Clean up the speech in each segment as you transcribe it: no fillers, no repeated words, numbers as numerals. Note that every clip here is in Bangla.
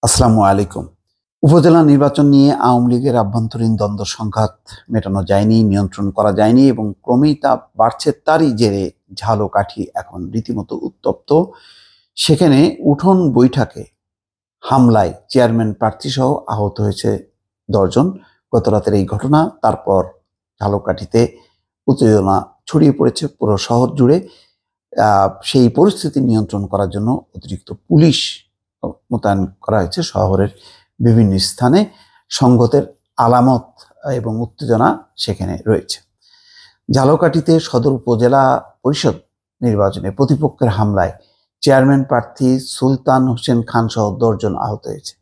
আসসালামু আলাইকুম। উপজেলা নির্বাচন নিয়ে আওয়ামী লীগের আভ্যন্তরীণ দ্বন্দ্ব সংঘাত মেটানো যায়নি, নিয়ন্ত্রণ করা যায়নি এবং ক্রমেই তা বাড়ছে। তারই জেরে ঝালকাঠি এখন রীতিমতো উত্তপ্ত। সেখানে উঠোন বৈঠকে হামলায় চেয়ারম্যান প্রার্থীসহ আহত হয়েছে ১০ জন। গতরাতের এই ঘটনা, তারপর ঝালকাঠিতে উত্তেজনা ছড়িয়ে পড়েছে পুরো শহর জুড়ে। সেই পরিস্থিতি নিয়ন্ত্রণ করার জন্য অতিরিক্ত পুলিশ মোতায়েন করা হয়েছে শহরের বিভিন্ন স্থানে। সংঘাতের আলামত এবং উত্তেজনা সেখানে রয়েছে। ঝালকাঠিতে সদর উপজেলা পরিষদ নির্বাচনে প্রতিপক্ষের হামলায় চেয়ারম্যান প্রার্থী সুলতান হোসেন খান সহ ১০ জন আহত হয়েছে।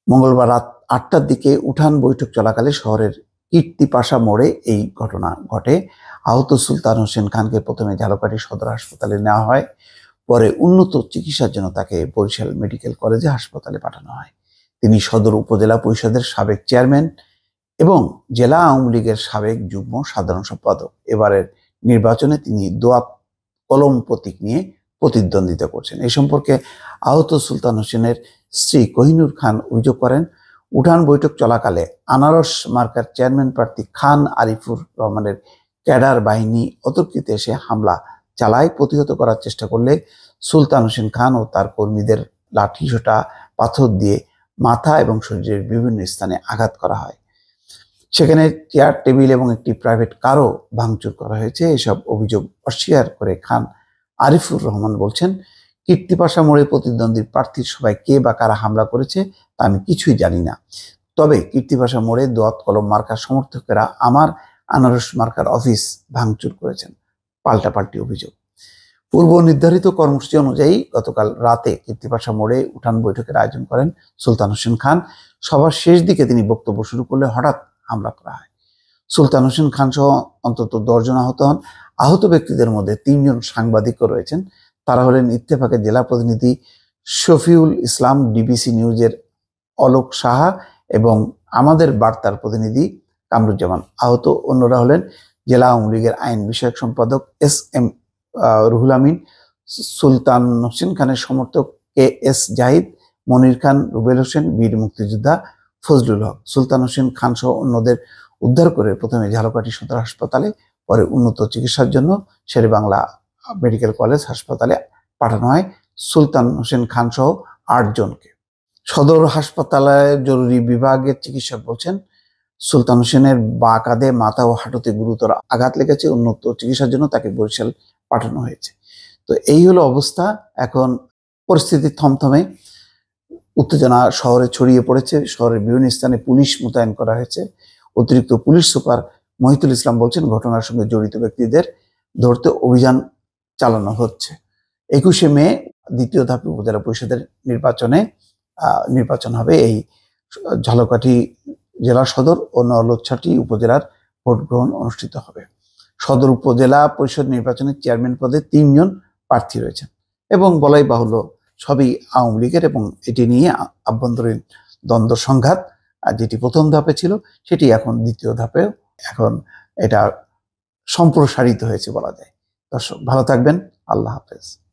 মঙ্গলবার রাত ৮টার দিকে উঠান বৈঠক চলাকালে শহরের কীর্তিপাশা মোড়ে এই ঘটনা ঘটে। আহত সুলতান হোসেন খানকে প্রথমে ঝালকাঠি সদর হাসপাতালে নেওয়া হয়, পরে উন্নত চিকিৎসার জন্য তাকে বরিশাল মেডিকেল কলেজে হাসপাতালে পাঠানো হয়। তিনি সদর উপজেলা পরিষদের সাবেক চেয়ারম্যান এবং জেলা আওয়ামী লীগের সাবেক যুগ্ম সাধারণ সম্পাদক। এবারের নির্বাচনে তিনি দোয়াত কলম প্রতীক নিয়ে প্রতিদ্বন্দ্বিতা করছেন। এই সম্পর্কে আহত সুলতান হোসেনের স্ত্রী কোহিনুর খান অভিযোগ করেন, উঠান বৈঠক চলাকালে আনারস মার্কার চেয়ারম্যান প্রার্থী খান আরিফুর রহমানের ক্যাডার বাহিনী অতর্কিত এসে হামলা চালায়। প্রতিহত করার চেষ্টা করলে সুলতান হোসেন খান ও তার কর্মীদের লাঠিসোঁটা, পাথর দিয়ে মাথা এবং শরীরের বিভিন্ন স্থানে আঘাত করা হয়। সেখানে চেয়ার, টেবিল এবং একটি প্রাইভেট কারও ভাঙচুর করা হয়েছে। এসব অভিযোগ অস্বীকার করে খান আরিফুর রহমান বলছেন, কীর্তিপাশা মোড়ে প্রতিদ্বন্দ্বী প্রার্থীর সবাই কে বা কারা হামলা করেছে তা আমি কিছুই জানি না। তবে কীর্তিপাশা মোড়ে দোয়াত কলম মার্কার সমর্থকেরা আমার আনারস মার্কার অফিস ভাঙচুর করেছেন। পাল্টাপাল্টি অভিযোগ। পূর্ব নির্ধারিত কর্মসূচি অনুযায়ী গতকাল রাতে কীর্তিপাশা মোড়ে উঠান বৈঠকের আয়োজন করেন সুলতান হোসেন খান। সবার শেষ দিকে তিনি বক্তব্য শুরু করলে হঠাৎ হামলা করা হয়। সুলতান হোসেন খান সহ অন্তত ১০ জন আহত হন। আহত ব্যক্তিদের মধ্যে ৩ জন সাংবাদিকও রয়েছেন। তারা হলেন ইত্তেফাকের জেলা প্রতিনিধি শফিউল ইসলাম, ডিবিসি নিউজের অলোক সাহা এবং আমাদের বার্তার প্রতিনিধি কামরুজ্জামান। আহত অন্যরা হলেন জেলা আওয়ামী লীগের আইন বিষয়ক সম্পাদক এস.এম. রুহুল আমিন, সুলতান হোসেন খানের সমর্থক কে.এস. জাহিদ, মনির খান, রুবেল হোসেন, বীর মুক্তিযোদ্ধা ফজলুল হক। সুলতান হোসেন খান সহ অন্যদের উদ্ধার করে প্রথমে ঝালকাঠি সদর হাসপাতালে, পরে উন্নত চিকিৎসার জন্য শেরেবাংলা মেডিকেল কলেজ হাসপাতালে পাঠানো হয়। সুলতান হোসেন খান সহ ৮ জনকে। সদর হাসপাতালের জরুরি বিভাগের চিকিৎসক বলছেন, সুলতান হোসেনের বাঁ কাঁধে, মাথা ও হাঁটুতে গুরুতর আঘাত লেগেছে। উন্নত চিকিৎসার জন্য তাকে বরিশাল পাঠানো হয়েছে। তো এই হলো অবস্থা। এখন পরিস্থিতি থমথমে। উত্তেজনা শহরে ছড়িয়ে পড়েছে। শহরের বিভিন্ন স্থানে পুলিশ মোতায়েন করা হয়েছে। অতিরিক্ত পুলিশ সুপার মহিতুল ইসলাম বলছেন, ঘটনার সঙ্গে জড়িত ব্যক্তিদের ধরতে অভিযান চালানো হচ্ছে। ২১শে মে দ্বিতীয় ধাপে উপজেলা পরিষদের নির্বাচন হবে। এই ঝালকাঠি জেলা সদর ও নলছাটি উপজেলার ভোট গ্রহণ অনুষ্ঠিত হবে। সদর উপজেলা পরিষদ নির্বাচনে চেয়ারম্যান পদে ৩ জন প্রার্থী রয়েছেন এবং বলাই বাহুল্য সবই আওয়ামী লীগের, এবং এটি নিয়ে আভ্যন্তরীণ দ্বন্দ্ব সংঘাত যেটি প্রথম ধাপে ছিল সেটি এখন দ্বিতীয় ধাপে এখন এটা সম্প্রসারিত হয়েছে বলা যায়। দর্শক ভালো থাকবেন। আল্লাহ হাফেজ।